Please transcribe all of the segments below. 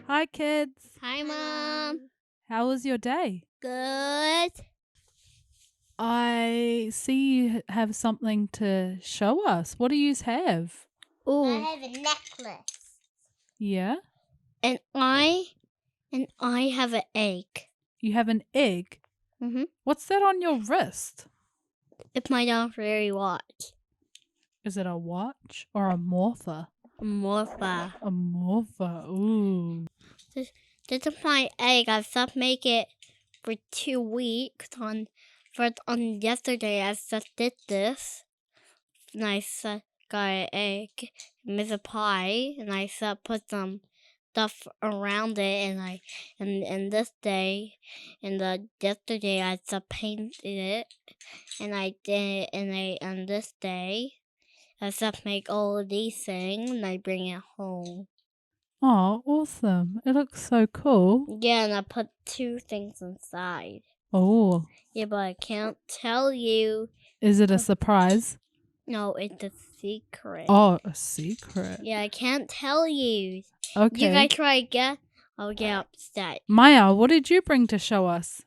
Hi, kids. Hi, Mom. How was your day? Good. I see you have something to show us. What do you have? I Oh, have a necklace. Yeah? and I have an egg. You have an egg. Mhm. What's that on your wrist? It's my very watch. Is it a watch or a morpher? Morpha. A morpher. Ooh. This is my egg. I've stopped making it for 2 weeks. On yesterday, I just did this. And I got an egg, made a pie, and I put some stuff around it. And this day, yesterday, I painted it, and I did, and this day, I make all of these things, and I bring it home. Oh, awesome. It looks so cool. Yeah, and I put 2 things inside. Oh. Yeah, but I can't tell you. Is it a surprise? No, it's a secret. Oh, a secret. Yeah, I can't tell you. Okay. You guys try to guess, I'll get upset. Maya, what did you bring to show us?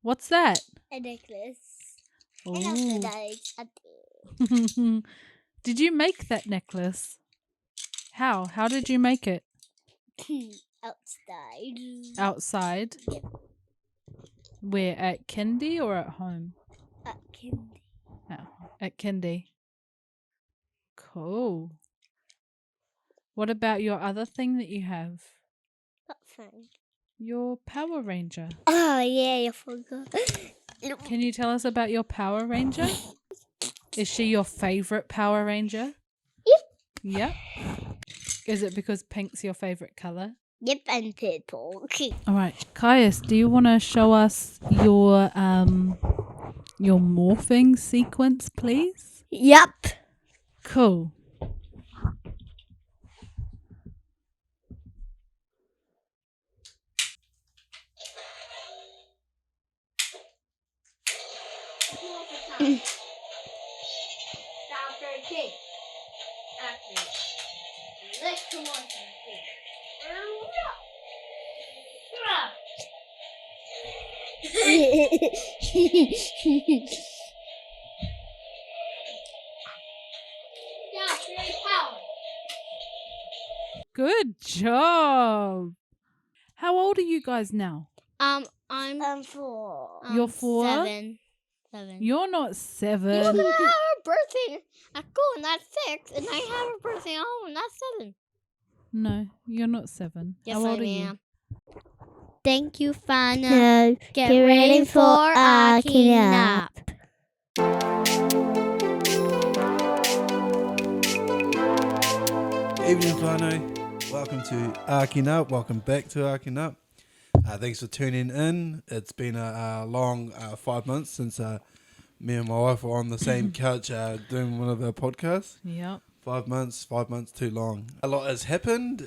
What's that? A necklace. Oh. And also that Did you make that necklace? How? How did you make it? outside. Outside? Yep. Where, at Kindy or at home? At Kindy. Oh, at Kindy. Cool. What about your other thing that you have? What thing? Your Power Ranger. Oh, yeah, I forgot. Can you tell us about your Power Ranger? Is she your favorite Power Ranger? Yep. Yep. Is it because pink's your favorite color? Yep, and purple. All right, Caius, do you want to show us your morphing sequence, please? Yep. Cool. A.R.K.K. Let's go on. Good job. How old are you guys now? I'm 4. You're 4? 7. You're not You 7. have a birthday at school and that's 6, and I have a birthday at home and that's 7. No, you're not 7. Yes, How old I are you? am. Thank you, Fana. No, Get ready for A.R.K.K. nap. Evening, whānau. Welcome to A.R.K.K. Welcome back to A.R.K.K. Thanks for tuning in. It's been a long 5 months since me and my wife were on the same couch doing one of our podcasts. Yep. 5 months too long. A lot has happened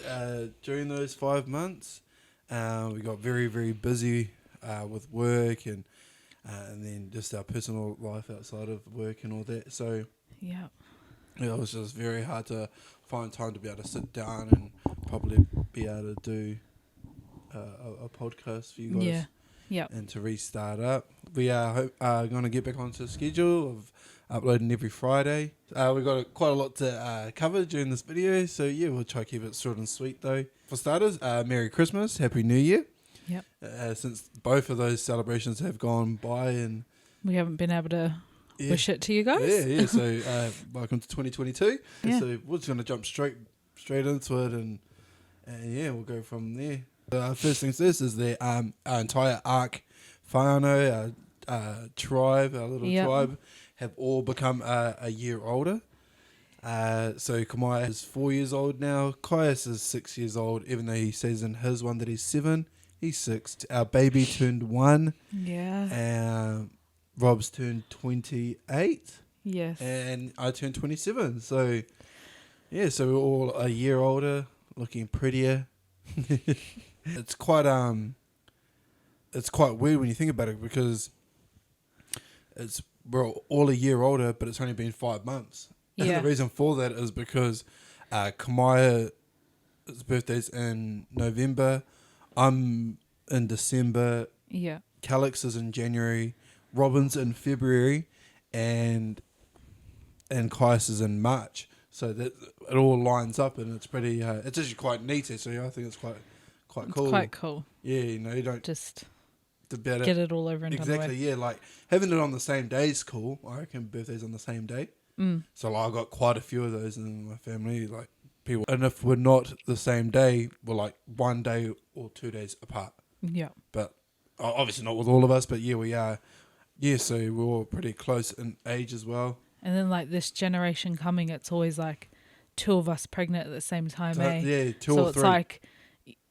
during those 5 months. We got very, very busy with work and then just our personal life outside of work and all that. So Yep. it was just very hard to find time to be able to sit down and probably be able to do a podcast for you guys. Yeah. Yep. And to restart up. We are going to get back onto the schedule of uploading every Friday. We've got quite a lot to cover during this video, so yeah, we'll try to keep it short and sweet though. For starters, Merry Christmas, Happy New Year. Yep. Since both of those celebrations have gone by and We haven't been able to wish it to you guys. Yeah. So welcome to 2022. Yeah. So we're just going to jump straight into it, and yeah, we'll go from there. First things first is that our entire ARK whānau, our tribe, our little tribe, have all become a year older. So Kamai is 4 years old now. Caius is 6 years old, even though he says in his one that he's 7. He's 6. Our baby turned 1. Yeah. Rob's turned 28. Yes. And I turned 27. So, yeah, so we're all a year older, looking prettier. It's quite weird when you think about it, because it's we're all a year older, but it's only been 5 months. And Yeah. the reason for that is because Kamaya's birthday's in November. I'm in December. Yeah. Calix is in January. Robin's in February. And Kais is in March. So that it all lines up, and it's pretty. It's actually quite neat. So I think it's quite It's cool. quite cool. Yeah, you don't Just about get it all over and done exactly. away. Yeah, like having it on the same day is cool. I reckon birthdays on the same day. So like, I got quite a few of those in my family, like people. And if we're not the same day, we're like 1 day or 2 days apart. Yeah. But obviously not with all of us. But yeah, we are. Yeah, so we're all pretty close in age as well. And then like this generation coming, it's always like 2 of us pregnant at the same time, So, eh? yeah, 2 So or it's 3. like,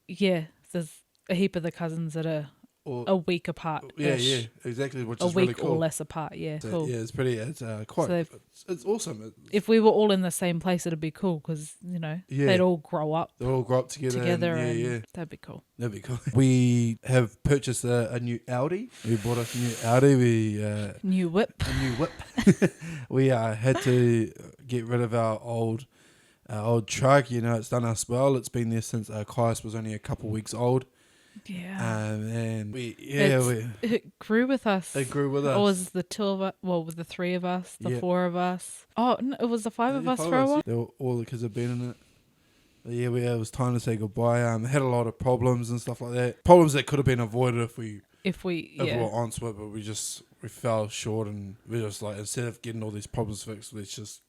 yeah, there's a heap of the cousins that are Or, a week apart. yeah, exactly. Which A is really week cool. or less apart. Yeah, So, cool. yeah, it's pretty. It's quite. So it's awesome. if we were all in the same place, it'd be cool because Yeah. they'd all grow up They all grow up together. and yeah. that'd be cool. That'd be cool. We have purchased a new Audi. We bought us a new Audi. New whip. A new whip. We had to get rid of our old truck. It's done us well. It's been there since Kaius was only a couple weeks old. Yeah. And It grew with us. it grew with us. It was the 2 of us, well, with the 3 of us, the Yeah. 4 of us. Oh, no, it was the 5 of us Five for a while. All the kids have been in it. But yeah, it was time to say goodbye. Had a lot of problems and stuff like that. Problems that could have been avoided if we We were onto it, but we fell short, and we just like, instead of getting all these problems fixed, let's just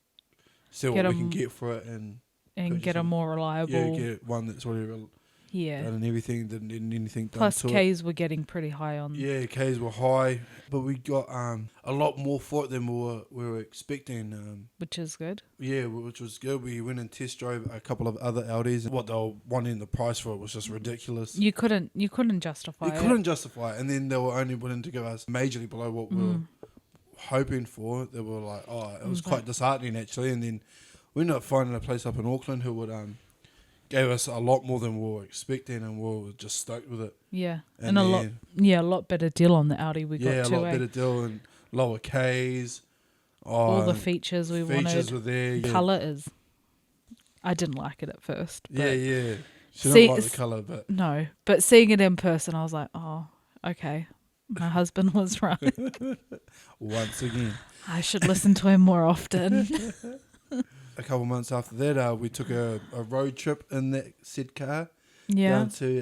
see what we can get for it and get a more reliable. get one that's already done and everything. Didn't need anything done Plus, to K's were getting pretty high on. it. Yeah, K's were high, but we got a lot more for it than we were expecting. Which is good. Yeah, which was good. We went and test drove a couple of other Audis, and what they were wanting the price for it was just ridiculous. You couldn't justify They it. couldn't justify it, and then they were only willing to give us majorly below what we were hoping for. They were like, it was quite disheartening actually. And then we ended up finding a place up in Auckland who would gave us a lot more than we were expecting, and we were just stoked with it. Yeah, And a lot better deal on the Audi we got Yeah, a too. lot better deal, and lower Ks. All the features we features wanted. were there. Yeah. Colour is. I didn't like it at first. But Yeah. She See, didn't like the colour, but No, but seeing it in person, I was like, oh, okay. My husband was right. once again. I should listen to him more often. A couple months after that, we took a road trip in that said car Yeah, down to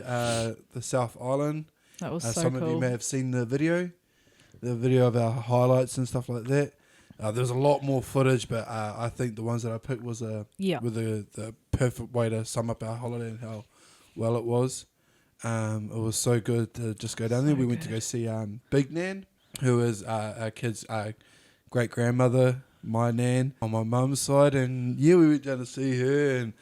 the South Island. that was so Some cool. of you may have seen the video of our highlights and stuff like that. There's a lot more footage, but I think the ones that I picked was were the perfect way to sum up our holiday and how well it was. It was so good to just go down there. We went to go see Big Nan, who is our kid's great grandmother, my nan on my mum's side, and yeah, we went down to see her and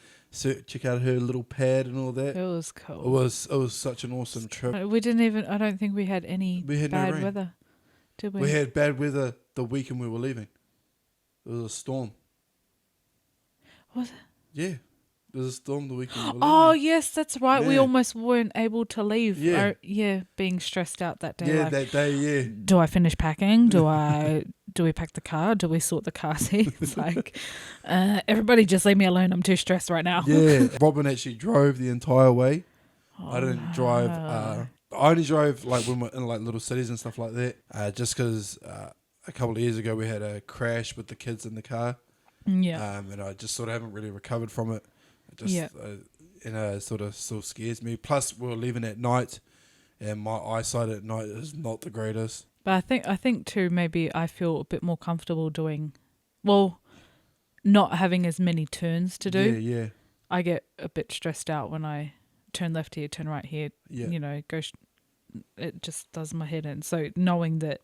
check out her little pad and all that. It was cool. It was such an awesome trip. We didn't even. I don't think we had any We had no bad rain. weather. Did we? We had bad weather the weekend we were leaving. There was a storm. Was it? Yeah, there was a storm the weekend we were leaving. Oh yes, that's right. We Yeah. almost weren't able to leave. Yeah. Being stressed out that day. Yeah, like, that day, yeah. do I finish packing? Do we pack the car? Do we sort the car seats? Like, everybody just leave me alone. I'm too stressed right now. Yeah, Robin actually drove the entire way. I didn't Oh, drive. no. I only drove like when we're in like little cities and stuff like that. Just because a couple of years ago we had a crash with the kids in the car. Yeah. And I just sort of haven't really recovered from it. Yeah. It sort of still scares me. Plus, we were leaving at night, and my eyesight at night is not the greatest. But I think too, maybe I feel a bit more comfortable doing, well, not having as many turns to do. Yeah. I get a bit stressed out when I turn left here, turn right here. Yeah. It just does my head in. So knowing that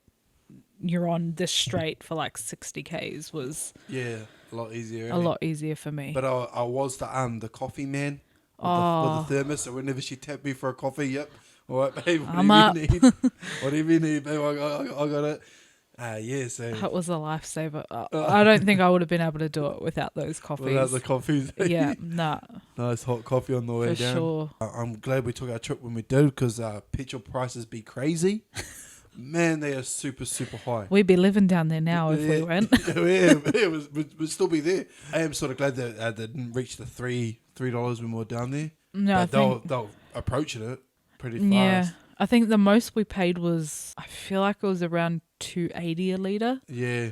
you're on this straight for like 60 Ks was Yeah, a lot easier. a lot easier for me. But I was the coffee man with, Oh. the thermos. So whenever she tapped me for a coffee, yep. All right, babe. I'm up. You need? Whatever you need, babe. I got it. Yeah. So That was a lifesaver. I don't think I would have been able to do it without those coffees. without the coffees, Yeah, nah, nice hot coffee on the way for down. sure. I'm glad we took our trip when we did, because petrol prices be crazy. Man, they are super, super high. We'd be living down there now if we went. We'd still be there. I am sort of glad that they didn't reach the $3 when we were down there. No, But they'll approaching it pretty fast. yeah. I think the most we paid was, I feel like it was around $2.80 a litre. Yeah.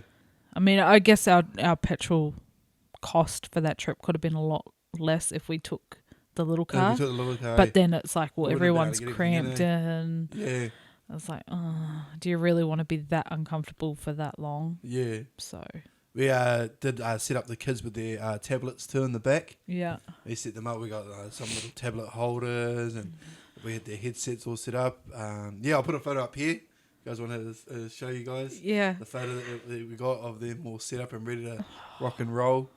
I mean, I guess our petrol cost for that trip could have been a lot less if we took the little car. We took the little car. But then it's like, well, Wouldn't have been able everyone's to get everything cramped in in. Yeah. I was like, oh, do you really want to be that uncomfortable for that long? Yeah. So, We did set up the kids with their tablets too in the back. yeah. We set them up. We got some little tablet holders and we had their headsets all set up. I'll put a photo up here. You guys want to show you guys? Yeah. The photo that we got of them all set up and ready to rock and roll.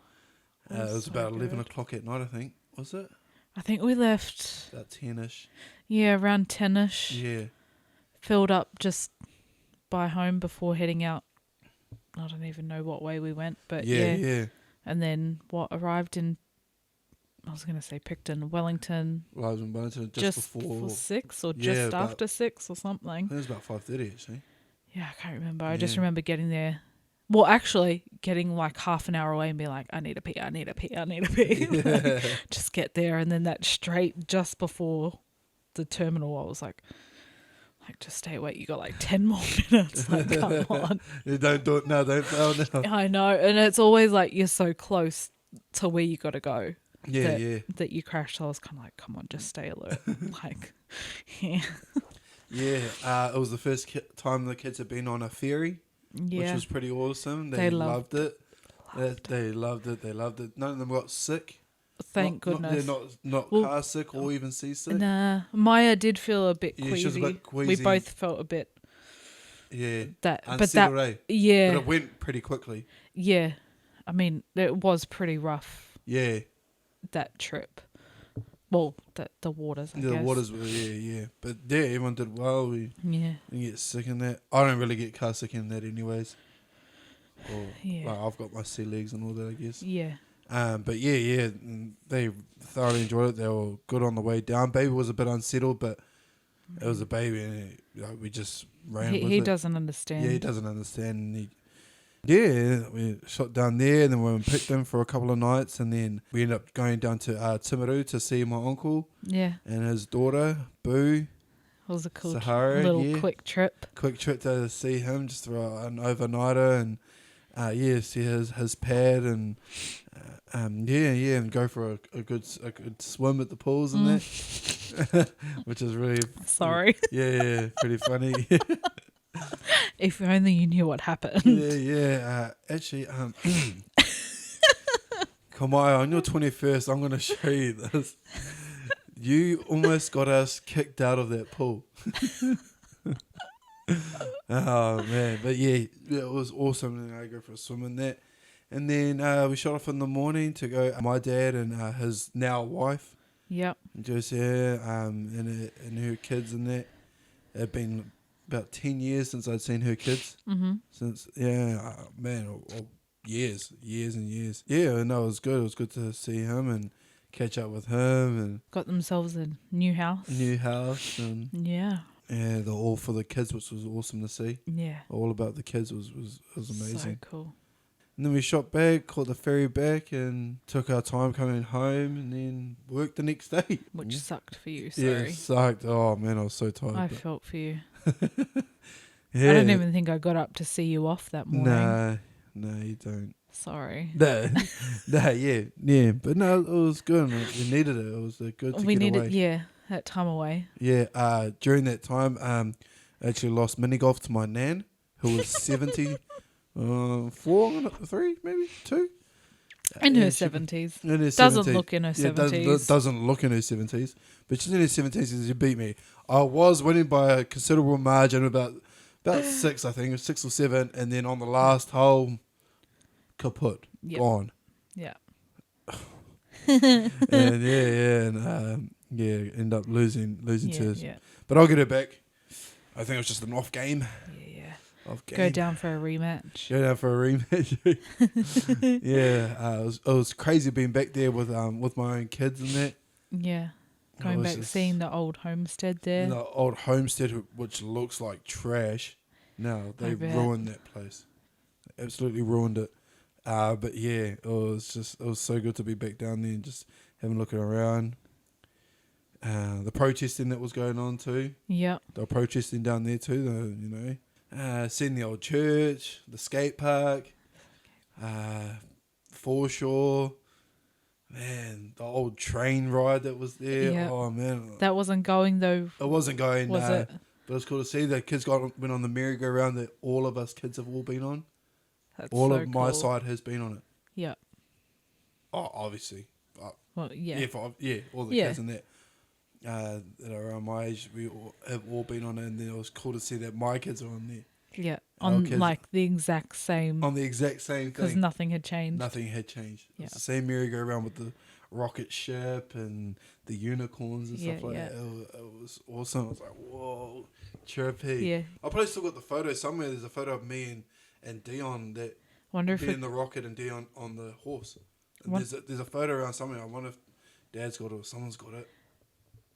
It was so about 11 good. o'clock at night, I think. Was it? I think we left, About 10-ish. yeah, around 10ish. Yeah. Filled up just by home before heading out. I don't even know what way we went, but Yeah. And then arrived in, I was going to say Picton, Wellington, Well, I was in Wellington just before. 6 or Yeah, just about- after 6 or I something. think it was about 5:30 actually. Yeah, I can't remember. I just Yeah. remember getting there. Well, actually, getting like half an hour away and be like, I need a pee. Like, just get there. And then that straight just before the terminal, I was like, just stay awake. You got like 10 more minutes. Like, come on. Don't do it now. Don't fail now. I know. And it's always like you're so close to where you got to go. Yeah. That you crashed. So I was kind of like, come on, just stay alert. Like, yeah. Yeah. It was the first time the kids had been on a ferry. Yeah. Which was pretty awesome. They loved it. They loved it. None of them got sick. Thank goodness. They're not Well, car sick or even seasick. Nah, Maya did feel a bit Yeah, queasy. she was a bit We queasy. both felt a bit Yeah. but Unsettled, eh? yeah, But it went pretty quickly. yeah. I mean, it was pretty rough, Yeah. that trip. Well, the waters, I The guess. waters were, yeah. But yeah, everyone did well. We Yeah, didn't get sick in that. I don't really get car sick in that anyways. Or, Yeah. well, I've got my sea legs and all that, I guess. yeah. But yeah, they thoroughly enjoyed it. They were good on the way down. Baby was a bit unsettled, but it was a baby, and we just ran with it. He doesn't understand. Yeah, he doesn't understand. We shot down there, and then we picked him for a couple of nights, and then we ended up going down to Timaru to see my uncle Yeah, and his daughter, Boo. it was a cool Sahara, little quick trip. Quick trip to see him, just for an overnighter, and see his pad, and and go for a good swim at the pools and that, which is really Sorry. pretty funny. If only you knew what happened. Actually, Kamaya, on your 21st, I'm going to show you this. You almost got us kicked out of that pool. Oh man, but yeah, it was awesome. And I go for a swim in that, and then we shot off in the morning to go. My dad and his now wife, Yep. Josie, and her kids and that. It's been about 10 years since I'd seen her kids. Mm-hmm. Since years and years. Yeah, no, it was good. It was good to see him and catch up with him and Got themselves a new house. new house and Yeah. they're all for the kids, which was awesome to see. Yeah. All about the kids was amazing. So cool. And then we shot back, caught the ferry back, and took our time coming home, and then worked the next day. Which sucked for you. Yeah, Sorry. it sucked. Oh man, I was so tired. I but- felt for you. yeah. I don't even think I got up to see you off that morning. No, you don't. Sorry. No, yeah. But no, it was good. We needed it. It was good to We get needed, away. that time away. Yeah. During that time, I actually lost mini golf to my nan, who was 70, 3, maybe 2. In her And she- 70s. In her Doesn't 70s. look in her Yeah, 70s. doesn't look in her 70s. But she's in her 70s and she beat me. I was winning by a considerable margin, about 6, I think, 6 or 7. And then on the last hole, kaput. Yep. Gone. Yeah. And end up losing to her. Yeah. But I'll get her back. I think it was just an off game. Yeah. Off game. Go down for a rematch. Go down for a rematch. It was crazy being back there with my own kids and that. Yeah. It Going was back, just- seeing the old homestead there. The old homestead, which looks like trash. No, they bet. ruined that place. Absolutely ruined it. But yeah, it was so good to be back down there and just having a look around. The protesting that was going on too. Yep. They were protesting down there too, seeing the old church, the skate park, foreshore, man, the old train ride that was there. Yeah. Oh man, That wasn't going though, it wasn't going. was it? But it's cool to see the kids went on the merry-go-round that all of us kids have all been on. That's All so of my cool. side has been on it. Yeah. Oh, obviously. Well, yeah. All the Yeah. kids in that that are around my age, we have all been on it, and then it was cool to see that my kids are on there. Yeah. Our On kids- like the exact same, On the exact same because thing. nothing had changed. Nothing had changed. Yeah. It's the same merry-go-round with the rocket ship and the unicorns and stuff like Yeah, that. It was awesome. I was like, whoa, chirpy. Yeah. I probably still got the photo somewhere. There's a photo of me and Dion that Wonder if being it, the rocket and Dion on the horse. And What- there's a photo around somewhere. I wonder if Dad's got it or someone's got it.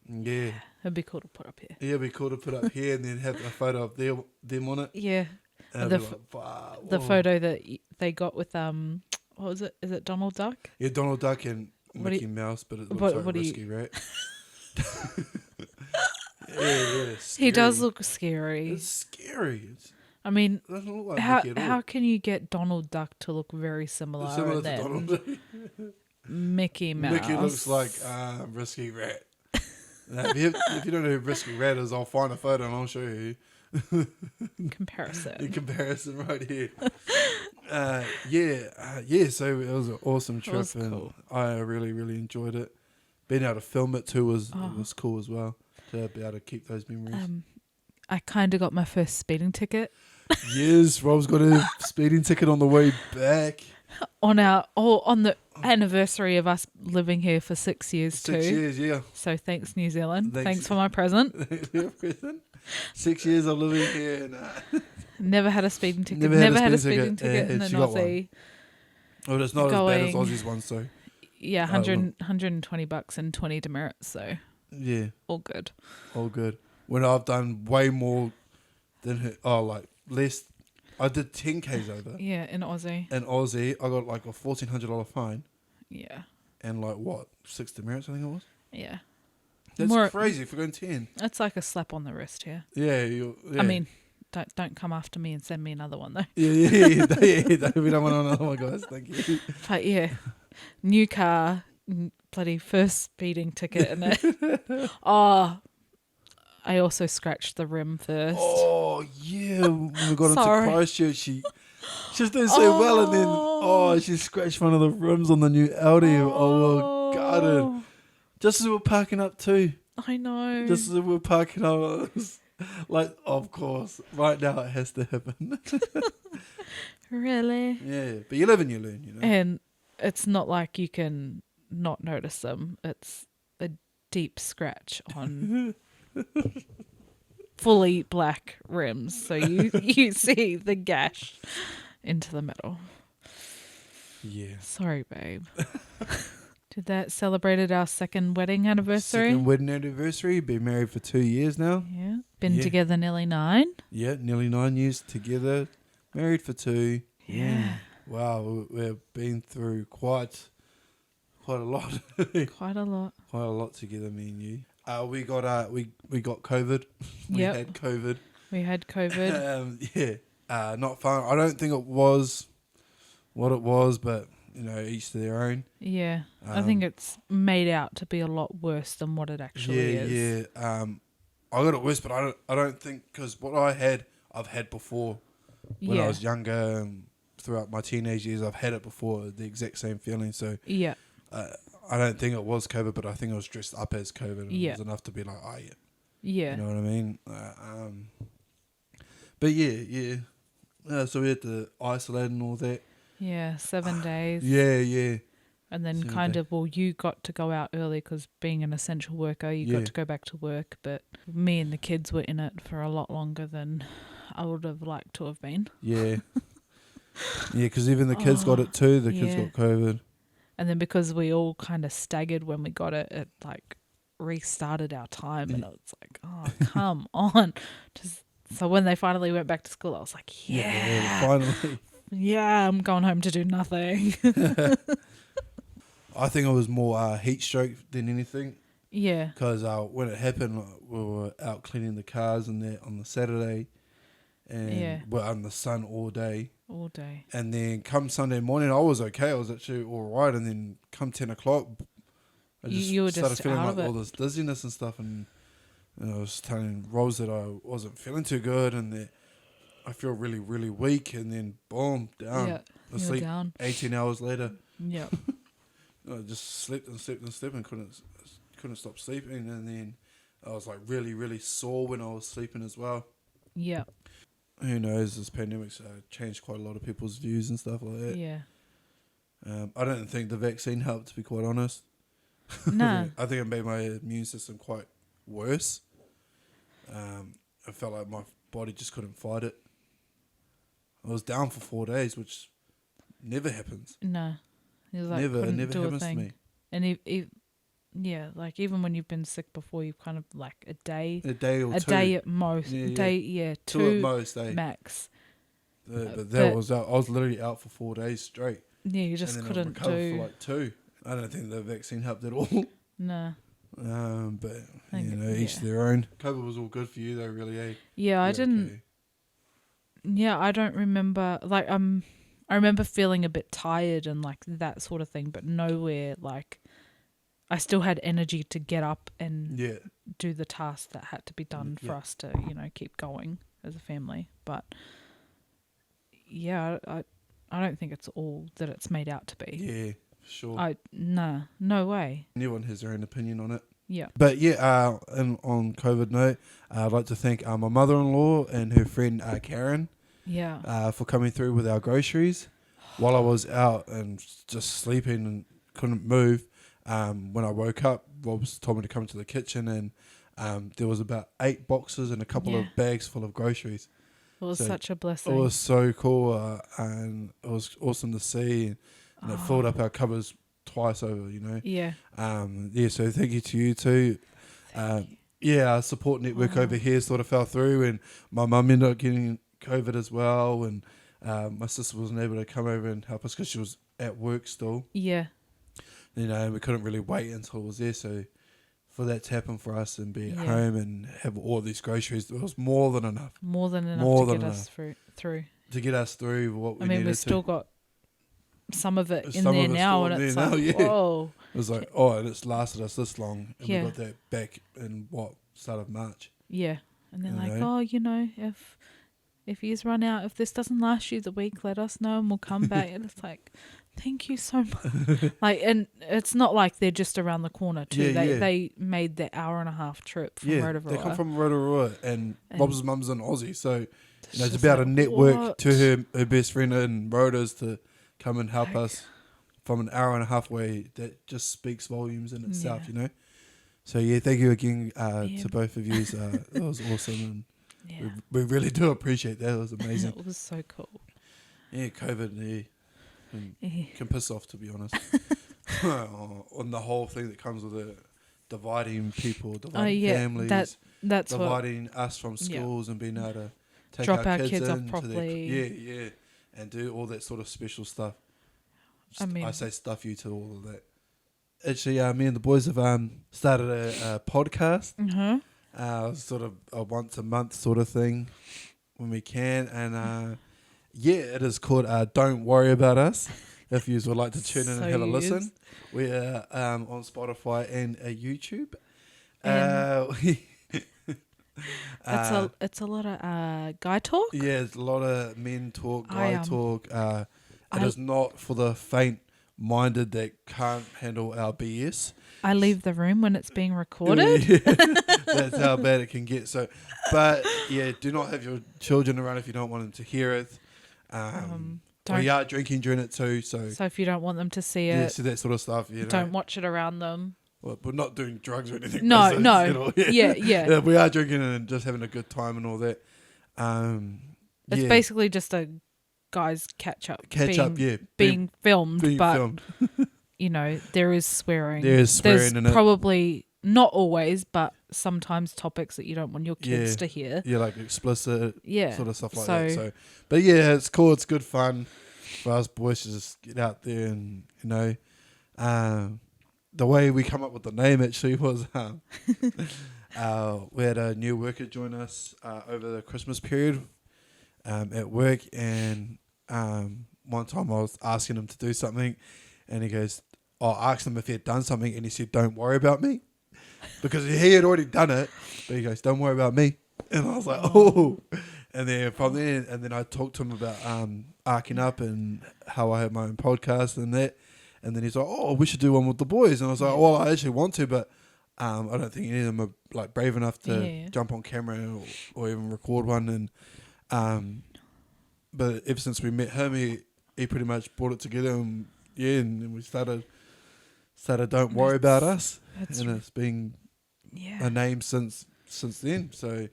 Yeah. it'd be cool to put up here. Yeah, it'd be cool to put up here and then have a photo of them on it. Yeah. And The I'd be f- like, wow. The whoa. photo that they got with what was it? Is it Donald Duck? Yeah, Donald Duck and What do Mickey Mouse, but it looks what- like what do you- Risky Rat. yeah, He does scary. look scary. It's scary. I mean, It doesn't look like how Mickey at all. how can you get Donald Duck to look very similar? It's similar and to then Donald Duck. Mickey Mouse. Mickey looks like Risky Rat. Now, if you don't know who Risky Rat is, I'll find a photo and I'll show you. comparison. In comparison right here. So it was an awesome trip was and cool. I really, really enjoyed it. Being able to film it too was Oh. was cool as well. To be able to keep those memories. I kind of got my first speeding ticket Yes, Rob's got a speeding ticket on the way back. on the anniversary of us living here for 6 years 6 too. years, yeah. So thanks New Zealand. Thanks. Thanks for my present. 6 years of living here and Never had a speeding ticket. Never Never, had a had a speeding speeding ticket. ticket in And an she got Aussie. well, it's not as bad as Going- Aussie's one, so Yeah, Oh, well. 120 bucks and 20 demerits. So yeah, all good. all good. When I've done way more than her, less. I did 10Ks over. Yeah, in Aussie. In Aussie, I got like a $1,400 fine Yeah, and like what 6 demerits, I think it was. yeah. That's More- crazy for going 10. It's like a slap on the wrist here. Yeah, yeah. I mean, don't come after me and send me another one though. yeah. We don't want another one, guys. Thank you. But yeah, new car, bloody first speeding ticket in it. Oh, I also scratched the rim first. Oh yeah, when we got Sorry. into Christchurch, she was doing so well, and then she scratched one of the rims on the new Audi. Oh, we're gutted. Just as we were parking up too. I know. Just as we were parking up, I was like, of course, right now it has to happen. Really? Yeah, but you live and you learn, you know. And it's not like you can not notice them. It's a deep scratch on fully black rims. So you see the gash into the metal. Yeah. Sorry, babe. Did that celebrated our second wedding anniversary? Second wedding anniversary. Been married for 2 years now. Yeah. Been Yeah. together nearly 9. Yeah, nearly 9 years together. Married for 2. Yeah. Wow, we've been through quite a lot. Quite a lot. Quite a lot together, me and you. We got COVID. We Yep. had COVID. We had COVID. Not fun. I don't think it was what it was, but each to their own. Yeah. I think it's made out to be a lot worse than what it actually is. Yeah. I got it worse, but I don't think because what I've had before when I was younger. Throughout my teenage years, I've had it before, the exact same feeling. So Yeah. I don't think it was COVID, but I think it was dressed up as COVID. And Yeah. It was enough to be like, oh, yeah. Yeah. You know what I mean? But yeah. So we had to isolate and all that. Yeah. 7 days. Yeah. And then 7 you got to go out early because being an essential worker, you Yeah. got to go back to work. But me and the kids were in it for a lot longer than I would have liked to have been. Yeah. Yeah, because even the kids got it too. The kids yeah. got COVID. And then because we all kind of staggered when we got it, it like restarted our time. And it's like, oh, come on. Just So when they finally went back to school, I was like, Finally. yeah, I'm going home to do nothing. I think it was more heat stroke than anything. Yeah. Because when it happened, we were out cleaning the cars and that on the Saturday, and we're out in the sun all day. All day. And then come Sunday morning, I was okay. I was actually all right. And then come 10 o'clock, I just You were started just feeling out like of it. all this dizziness and stuff. And I was telling Rose that I wasn't feeling too good and that I feel really, really weak. And then boom, down. Yeah. You were Asleep down. 18 hours later. Yeah. I just slept and slept and slept and couldn't stop sleeping. And then I was like really, really sore when I was sleeping as well. Yeah. Who knows? This pandemic's changed quite a lot of people's views and stuff like that. Yeah. I don't think the vaccine helped, to be quite honest. Nah. I think it made my immune system quite worse. I felt like my body just couldn't fight it. I was down for 4 days, which never happens. No. He was like, Never couldn't do a happens to thing. me. And yeah, like even when you've been sick before, you've kind of like a day A day or two. a day at most. Yeah, yeah. Day, yeah, Two at most, max. But but- was out. I was literally out for 4 days straight. Yeah, you just and then couldn't I recovered do. for like 2. I don't think the vaccine helped at all. No. But Think- each yeah. their own. COVID was all good for you though, really. Eh? Yeah, I You're didn't. okay. Yeah, I don't remember. Like, I remember feeling a bit tired and like that sort of thing, but nowhere like. I still had energy to get up and Yeah, do the tasks that had to be done for Yeah. us to, keep going as a family. But yeah, I don't think it's all that it's made out to be. yeah, sure. No way. Anyone has their own opinion on it. Yeah. But yeah, and on COVID note, I'd like to thank my mother-in-law and her friend Karen Yeah. for coming through with our groceries while I was out and just sleeping and couldn't move. When I woke up, Rob told me to come to the kitchen and there was about 8 boxes and a couple of bags full of groceries. It was So such a It blessing. was so cool and it was awesome to see and it filled up our cupboards twice over, Yeah. So thank you to you too. Our support network over here sort of fell through and my mum ended up getting COVID as well and my sister wasn't able to come over and help us because she was at work still. Yeah. We couldn't really wait until it was there. So for that to happen for us and be at Yeah. home and have all these groceries, it was more than enough More than enough More to than get us through. to get us through what we I mean, needed we've still to. got some of it in Some there of it's now, still and in it's there now, like, yeah. whoa. It was like, and it's lasted us this long. And Yeah. we got that back in, start of March. Yeah. And they're You like, know? if yous run out, if this doesn't last you the week, let us know and we'll come back. And it's like, thank you so much. And it's not like they're just around the corner too. Yeah, They made the hour-and-a-half trip from Rotorua. they come from Rotorua and Rob's mum's an Aussie. So, It's to just be able to like, network what? to her best friend in Rotas to come and help us from an hour and a half away, that just speaks volumes in itself, Yeah. So, thank you again Yeah. to both of you. That was awesome. And Yeah. we really do appreciate that. It was amazing. It was so cool. Yeah, COVID Yeah. can piss off, to be honest. On the whole thing that comes with it, dividing people, dividing families, That's what. dividing us from schools and being able to take Drop our kids kids off into properly. and do all that sort of special stuff. I mean- I say stuff you to all of that. Actually, me and the boys have started a podcast. Sort of a once a month sort of thing when we can, and it is called "Don't Worry About Us." If you would like to tune in and have a listen, we are on Spotify and YouTube. It's a lot of guy talk. Yeah, it's a lot of men talk, I, guy talk. It I- is not for the faint-minded that can't handle our BS. I leave the room when it's being recorded. Yeah, that's how bad it can get. So, but do not have your children around if you don't want them to hear it. We are drinking during it too, so if you don't want them to see it, so that sort of stuff. don't watch it around them. Well, we're not doing drugs or anything. No, so, no. Yeah. We are drinking and just having a good time and all that. It's basically just a guys catch up. Being filmed, being but filmed. there is swearing. There is swearing There's in it. probably not always, but sometimes topics that you don't want your kids to hear. Yeah, like explicit Yeah. sort of stuff like that. So, but yeah, it's cool. It's good fun for us boys to just get out there and, you know, the way we come up with the name actually was we had a new worker join us over the Christmas period at work, and one time I was asking him to do something, and he goes, I asked him if he had done something, and he said, "Don't worry about me," because he had already done it, but he goes, "Don't worry about me," and I was like, "Oh." And then from there, and then I talked to him about arcing up and how I have my own podcast and that. And then he's like, "Oh, we should do one with the boys." And I was like, "Well, I actually want to, but I don't think any of them are like brave enough to jump on camera or even record one." And but ever since we met him, he pretty much brought it together, and and then we started. Don't worry about us, and it's been a name since then. So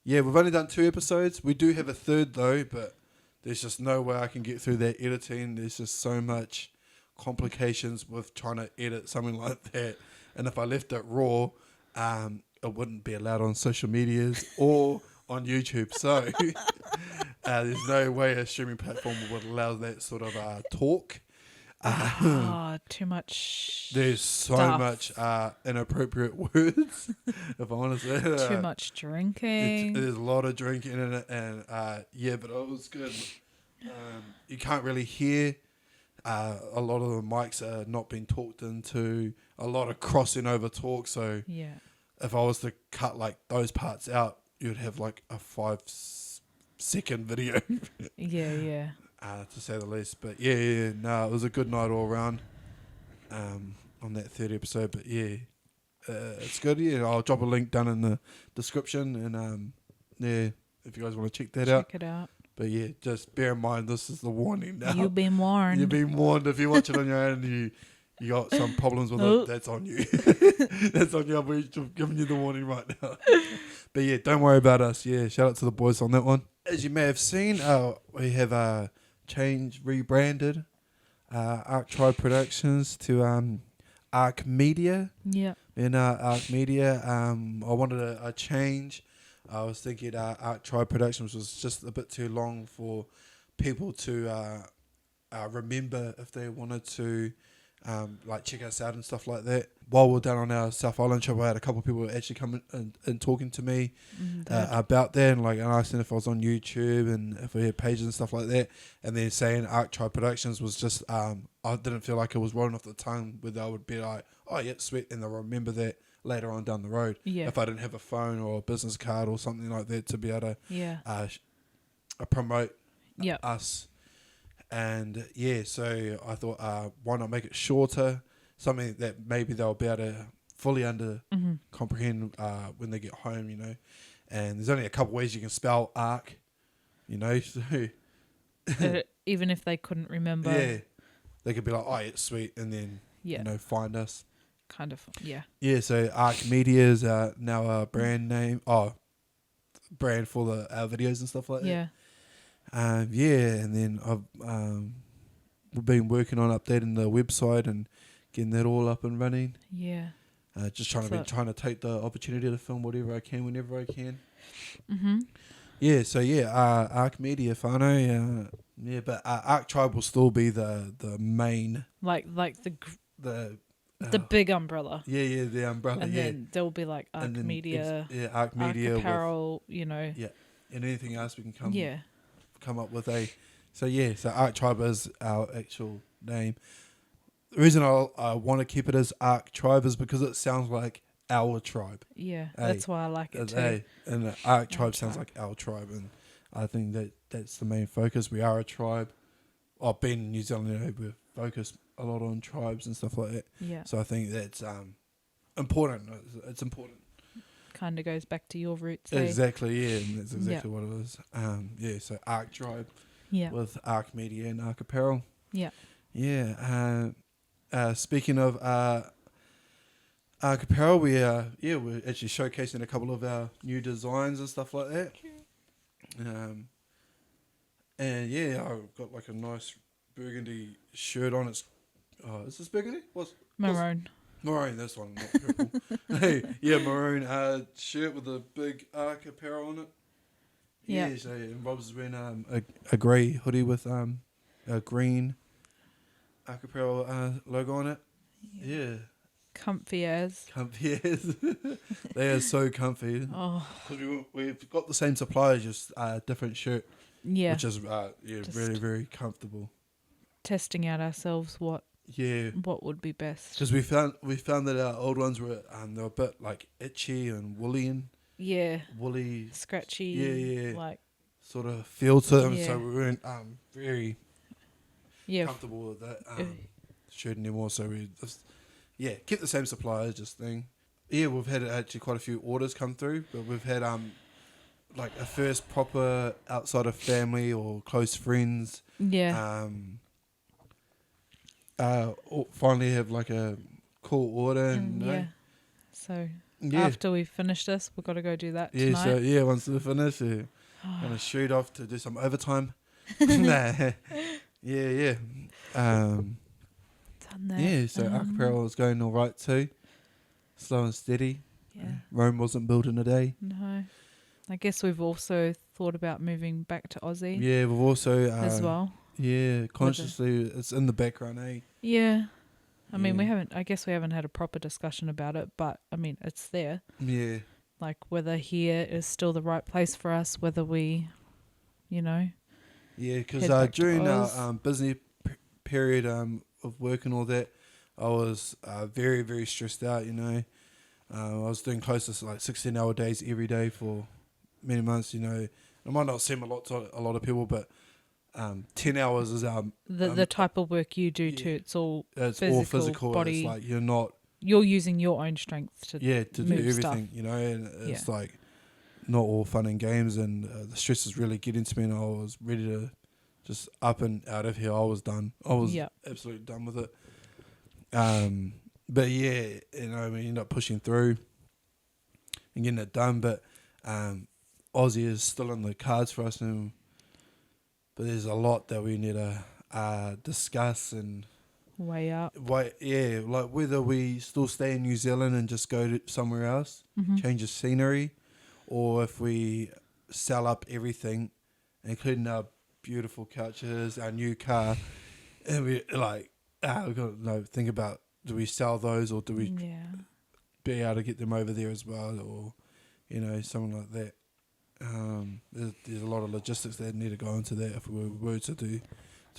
yeah, we've only done 2 episodes. We do have a third though, but there's just no way I can get through that editing. There's just so much complications with trying to edit something like that, and if I left it raw, it wouldn't be allowed on social medias or on YouTube. So there's no way a streaming platform would allow that sort of talk. Too much. There's so much inappropriate words, if I want to say. Too much drinking. There's a lot of drinking in it, and but it was good. You can't really hear. A lot of the mics are not being talked into. A lot of crossing over talk. So if I was to cut like those parts out, you'd have like a 5-second video. Yeah. To say the least. But it was a good night all around on that 3rd episode. But it's good. I'll drop a link down in the description, and if you guys want to check that out. Check it out. But just bear in mind, this is the warning now. You've been warned. You've been warned. If you watch it on your own, you got some problems with it, that's on you. That's on you. I'm giving you the warning right now. But don't worry about us. Shout out to the boys on that one. As you may have seen, we have rebranded ARK Productions to ARK Media. Yeah. In ARK Media, I wanted a change. I was thinking ARK Productions was just a bit too long for people to remember if they wanted to like check us out and stuff like that. While we're down on our South Island trip, I had a couple of people actually come and talking to me about that, and asking if I was on YouTube and if we had pages and stuff like that, and then saying ARK Productions was just I didn't feel like it was rolling off the tongue where they would be like, "Oh yeah, sweet," and they'll remember that later on down the road. If I didn't have a phone or a business card or something like that to be able to promote us. And so I thought, why not make it shorter, something that maybe they'll be able to fully comprehend when they get home, And there's only a couple ways you can spell ARK, so even if they couldn't remember. They could be like, "Oh, it's sweet," and then find us. Kind of, So ARK Media is now our brand name. Brand for our videos and stuff like that. And then we've been working on updating the website and getting that all up and running. Just trying to take the opportunity to film whatever I can whenever I can. ARK Media whānau, but ARK Tribe will still be the main, like the big umbrella. The umbrella. And then there will be like ARK Media, ARK Media, ARK Apparel, and anything else we can come up with so ARK Tribe is our actual name. The reason I want to keep it as ARK Tribe is because it sounds like our tribe. That's why I like it too. And the ARK Tribe sounds like our tribe, and I think that's the main focus. We are a tribe. I've been in New Zealand, we focus a lot on tribes and stuff like that. So I think that's important. It's important. Kind of goes back to your roots. Exactly, and that's exactly what it is. So ARK Tribe with ARK Media and ARK Apparel. Speaking of ARK Apparel, we're actually showcasing a couple of our new designs and stuff like that. I've got like a nice burgundy shirt on. Is this burgundy? Maroon. Maroon, this one, not purple. Hey, yeah, maroon shirt with a big ARK apparel on it. Yeah. Yeah, so and Rob's wearing a grey hoodie with a green ARK apparel logo on it. Yeah. Comfy as. Comfy as. They are so comfy. Oh, Because we've got the same supplier, just different shirt, yeah. which is Just very, very comfortable. testing out ourselves what Yeah. would be best. Because we found that our old ones were they were a bit like itchy and Yeah. woolly, Scratchy. yeah, Like, sort of feel to them. Yeah. So we weren't very yeah. comfortable with that shirt anymore. So we just kept the same supplier, just thing. Yeah, we've had actually quite a few orders come through, but we've had like a first proper outside of family or close friends. Yeah. Finally have like a cool order and Yeah. So yeah. after we finish this, we've got to go do that Yeah, tonight. so once we finish, gonna shoot off to do some overtime. Nah. Yeah. Done that. Yeah, so ARK Apparel is going all right too. Slow and steady. Yeah. Rome wasn't built in a day. No. I guess we've also thought about moving back to Aussie Yeah, we've also as well. Yeah, consciously it's in the background, eh? Yeah. I mean, Yeah. I guess we haven't had a proper discussion about it, but I mean, it's there. Yeah. Like whether here is still the right place for us, whether we, Yeah, head because back to during Oz. our busy period of work and all that, I was very, very stressed out, I was doing close to like 16-hour days every day for many months, It might not seem a lot to a lot of people, but 10 hours is the type of work you do yeah, too. It's all it's physical, all physical. body. It's like you're not You're using your own strength to to do move everything, stuff. and it's like not all fun and games, and the stress is really getting to me, and I was ready to just up and out of here. I was done. I was absolutely done with it. But yeah, we end up pushing through and getting it done. But Aussie is still in the cards for us, but there's a lot that we need to discuss and Way up. like whether we still stay in New Zealand and just go to somewhere else, change the scenery, or if we sell up everything, including our beautiful couches, our new car, and we we've got to think about, do we sell those or do we be able to get them over there as well, or something like that. There's a lot of logistics that need to go into that if we were to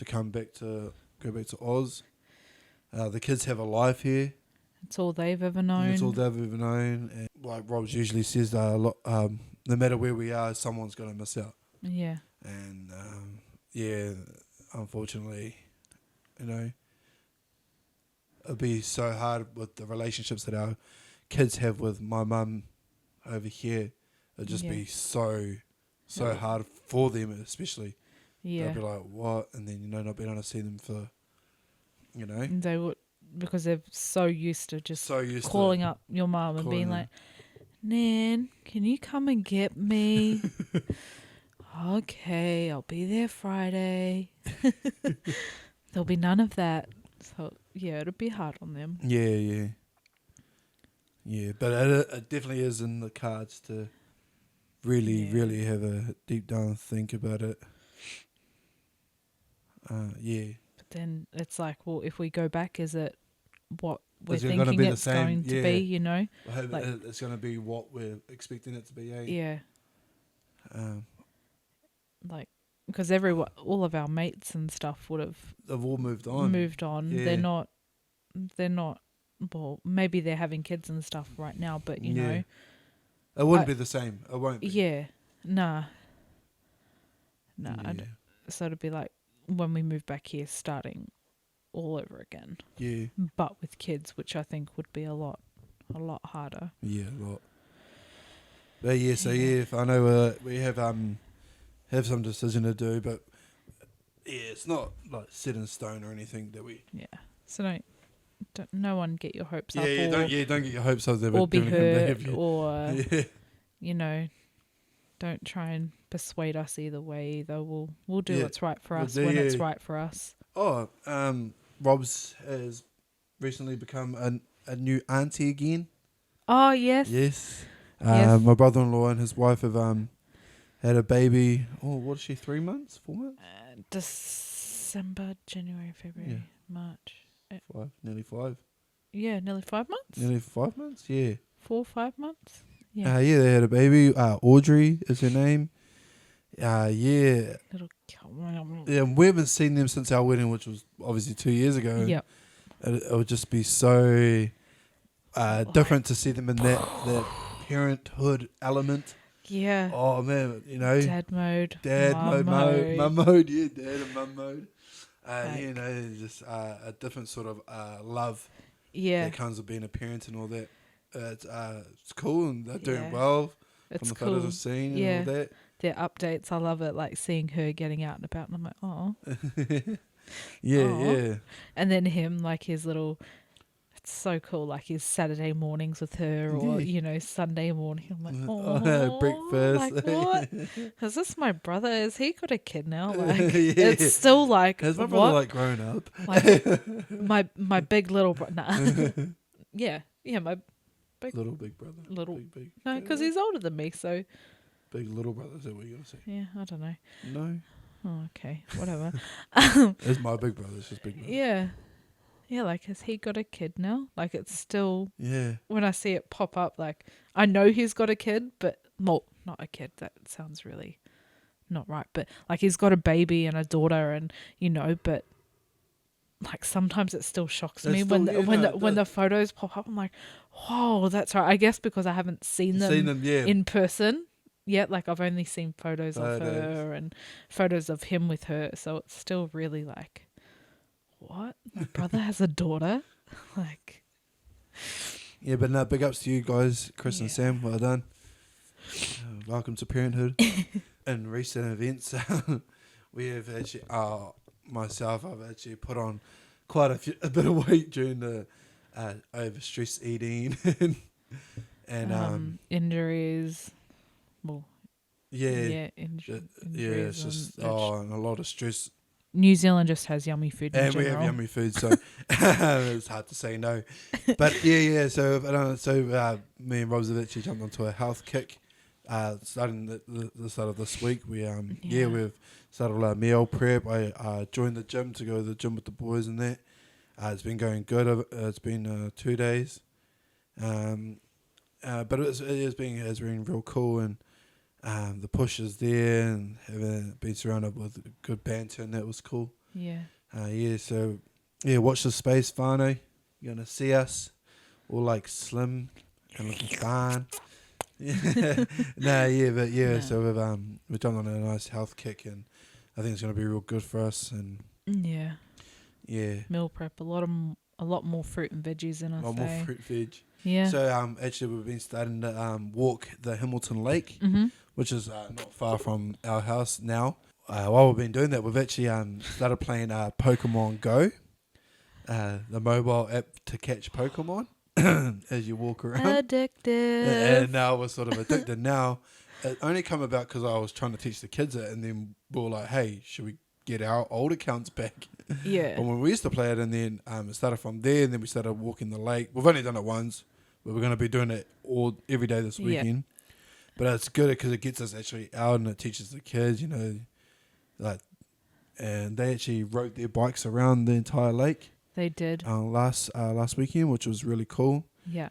go back to Oz. The kids have a life here. It's all they've ever known. It's all they've ever known. And like Rob usually says, no matter where we are, someone's going to miss out. Yeah. And unfortunately, it'll be so hard with the relationships that our kids have with my mum over here. It'll just be so hard for them, especially. Yeah. They'll be like, what? And then, not being able to see them for, They would, because they're so used to just calling up your mum and being like, Nan, can you come and get me? Okay, I'll be there Friday. There'll be none of that. So, yeah, it'll be hard on them. Yeah. But it definitely is in the cards to really have a deep down think about it. But then it's like, well, if we go back, is it what we're Is it gonna thinking be the it's same? going to be, I hope Like, it's going to be what we're expecting it to be, eh? Yeah. Um, Because all of our mates and stuff would have they've all moved on. Yeah. They're not, well, maybe they're having kids and stuff right now, but you know. It wouldn't be the same. It won't be. Yeah. Nah. Yeah. So it'd be like when we move back here, starting all over again. Yeah. But with kids, which I think would be a lot harder. Yeah, a lot. But yeah, so if I know we have some decision to do, but it's not like set in stone or anything that we. Yeah. So don't no one get your hopes up. Don't get your hopes up there. Or be hurt, or don't try and persuade us either way. Either we'll do what's right for us do, when it's right for us. Rob's has recently become a new auntie again. Oh yes. Yes. Yes. My brother-in-law and his wife have had a baby. Oh, what is she? 3 months? 4 months? December, January, February, March. Five, nearly 5. Yeah, nearly 5 months. Nearly 5 months. Yeah. 4 or 5 months. Yeah. Yeah, they had a baby. Audrey is her name. Yeah. Little. Yeah, we haven't seen them since our wedding, which was obviously 2 years ago. Yep. It would just be so different to see them in that parenthood element. Yeah. Oh man, you know, Dad mode. dad mum mode, mum mode, yeah, dad and mum mode. Like- You know, just a different sort of love Yeah. that comes with being a parent and all that. It's cool and they're doing Yeah. from It's the cool. photos I've seen Yeah. and all that. Their updates, I love it. Like seeing her getting out and about, and I'm like, oh. Yeah, Aw. yeah. And then him, like his little. It's so cool, like his Saturday mornings with her, or Sunday morning. I'm like, oh, breakfast. Like what? Is this my brother? Is he got a kid now? Like Yeah. it's still like Has my what? brother like grown up? Like my big little brother. Nah. yeah, my Little big brother. Little- big. no, because he's older than me. So Big little brother. Is that what you're gonna say? yeah, I don't know. No, Oh, okay, whatever. it's my big brother. It's just big brother. Yeah, like has he got a kid now? Like it's still Yeah. when I see it pop up, like I know he's got a kid, but well, not a kid. That sounds really not right. But like he's got a baby and a daughter, and but like sometimes it still shocks It's me still- yeah, when no, it the does. photos pop up. I'm like, whoa, that's right. I guess because I haven't seen them, Seen them, yeah. in person yet. Like I've only seen photos of Photos. her and photos of him with her, so it's still really like, what? My brother has a daughter, like. Yeah, but no, big ups to you guys, Chris and Yeah. Sam. Well done. Welcome to parenthood. In recent events, we have actually, myself, I've actually put on quite a bit of weight during the over stress eating and Injuries. Well, yeah, yeah, yeah, injuries. it's just and and a lot of stress. New Zealand just has yummy food in And we general. have yummy food, so it's hard to say no. But yeah. So me and Robs have actually jumped onto a health kick. Starting the start of this week, we've started our meal prep. I joined the gym to go to the gym with the boys and that. It's been going good. It's been 2 days, but it's been real cool, and the push is there, and having been surrounded with good banter, and that was cool. Yeah. So watch the space, whānau. You're gonna see us all like slim and looking fine. No. So we've done on a nice health kick, and I think it's gonna be real good for us. And Yeah. yeah, Meal prep. A lot more fruit and veggies in a us. lot more fruit veg. Yeah. So actually we've been starting to walk the Hamilton Lake, which is not far from our house now. While we've been doing that, we've actually started playing Pokemon Go, the mobile app to catch Pokemon as you walk around. Addictive. And now we're sort of addicted. Now, it only come about because I was trying to teach the kids it, and then we were like, hey, should we get our old accounts back? Yeah. But when we used to play it, and then it started from there, and then we started walking the lake. We've only done it once, but we're going to be doing it every day this Yeah. weekend. But it's good because it gets us actually out, and it teaches the kids, and they actually rode their bikes around the entire lake They did. last weekend, which was really cool. Yeah.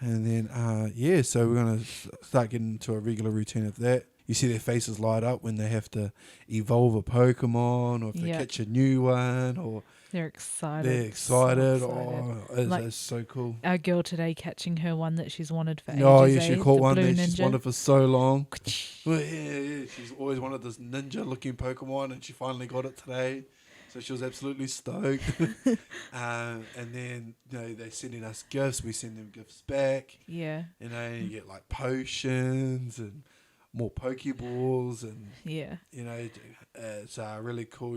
And then, so we're going to start getting into a regular routine of that. You see their faces light up when they have to evolve a Pokemon, or if they Yeah. catch a new one, or They're excited. they're excited. So Oh, Like- it's so cool. Our girl today catching her one that she's wanted for ages. Oh, yeah, she caught the one blue that she's ninja. wanted for so long. Well, yeah. She's always wanted this ninja-looking Pokemon, and she finally got it today. So she was absolutely stoked. And then, they're sending us gifts. We send them gifts back. Yeah. You get like potions and more Pokeballs, and Yeah. it's really cool.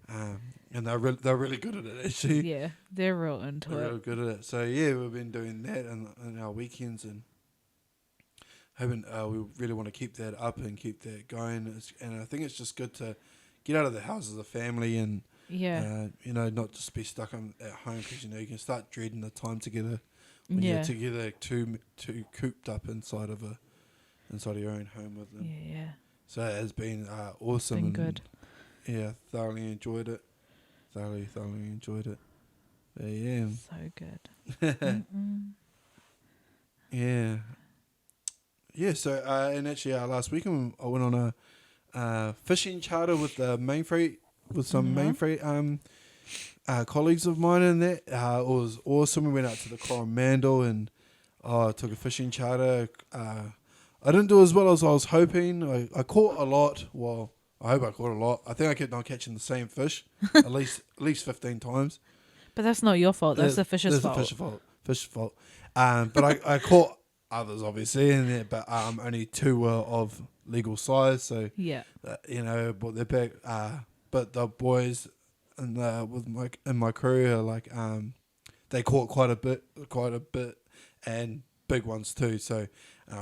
And they're really good at it actually. Yeah. They're real into They're real it. good at it. So yeah, we've been doing that in our weekends, and hoping we really want to keep that up and keep that going. And I think it's just good to get out of the house as a family and Yeah. You know, not just be stuck at home because, you know, you can start dreading the time together when you're Yeah. together too cooped up inside of your own home with them. Yeah. So it has been awesome. Been and good. Yeah, thoroughly enjoyed it. Thoroughly enjoyed it. But yeah. So good. Mm-mm. Yeah. Yeah, so and actually last weekend I went on a fishing charter with the Mainfreight with some Mainfreight colleagues of mine, and that it was awesome. We went out to the Coromandel and took a fishing charter. I didn't do as well as I was hoping. I caught a lot. Well, I hope I caught a lot. I think I kept on catching the same fish at least 15 times. But that's not your fault. That's the fish's fault. That's the fish's fault. But I caught others obviously, but only 2 were of legal size. So Yeah. you know, but they're back. But the boys and in my crew are like they caught quite a bit, and big ones too. So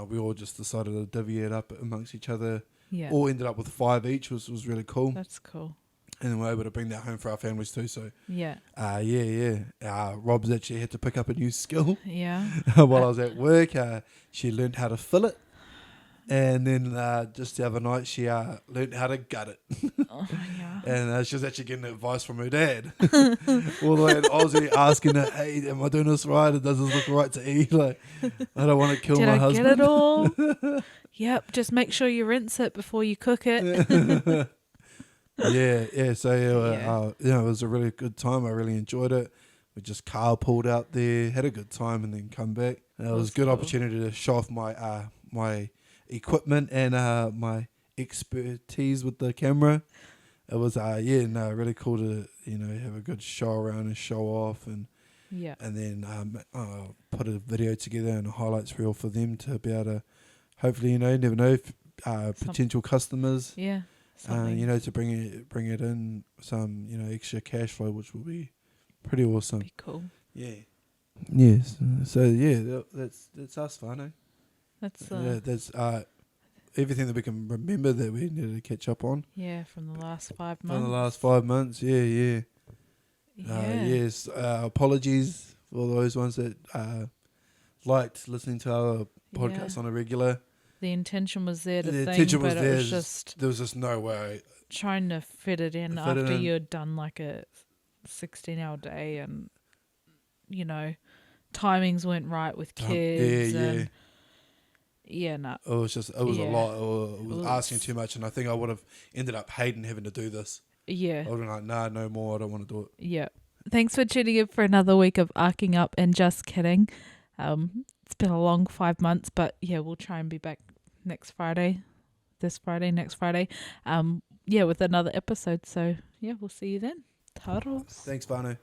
we all just decided to divvy it up amongst each other. Yeah. All ended up with 5 each, was really cool. That's cool. And then we're able to bring that home for our families too. So Yeah. Rob's actually had to pick up a new skill Yeah. while I was at work. She learned how to fill it. And then just the other night, she learned how to gut it. Oh, yeah. And she was actually getting advice from her dad. All the way in Aussie, asking her, hey, am I doing this right? Does this look right to eat? Like, I don't want to kill my husband. Did I get it all? Yep. Just make sure you rinse it before you cook it. Yeah. So, it was a really good time. I really enjoyed it. We just carpooled out there, had a good time, and then come back. And it was a good cool. opportunity to show off my my equipment and my expertise with the camera. It was really cool to have a good show around and show off, and Yeah. and then put a video together and a highlights reel for them to be able to hopefully never know if, potential customers Yeah. Something. to bring it in some extra cash flow, which will be pretty awesome. Be cool. Yeah. Yes. So yeah, that's us, Whānau. That's That's everything that we can remember that we needed to catch up on from the last 5 months. from the last 5 months. Yeah. Yes. Apologies for those ones that liked listening to our podcasts on a regular. The intention was there to The think, intention was but there. it was just There was just no way. trying to fit it in Fit it after in. you had done like a 16-hour day, and timings weren't right with kids. Yeah. No. It was a lot. It was was- asking too much, and I think I would have ended up hating having to do this. Yeah. I would have been like, nah, no more. I don't want to do it. Yeah. Thanks for tuning in for another week of ARKK-ing Up and Just Kidding. It's been a long 5 months, but we'll try and be back next Friday, with another episode. So we'll see you then. Toodles. Thanks, Whānau.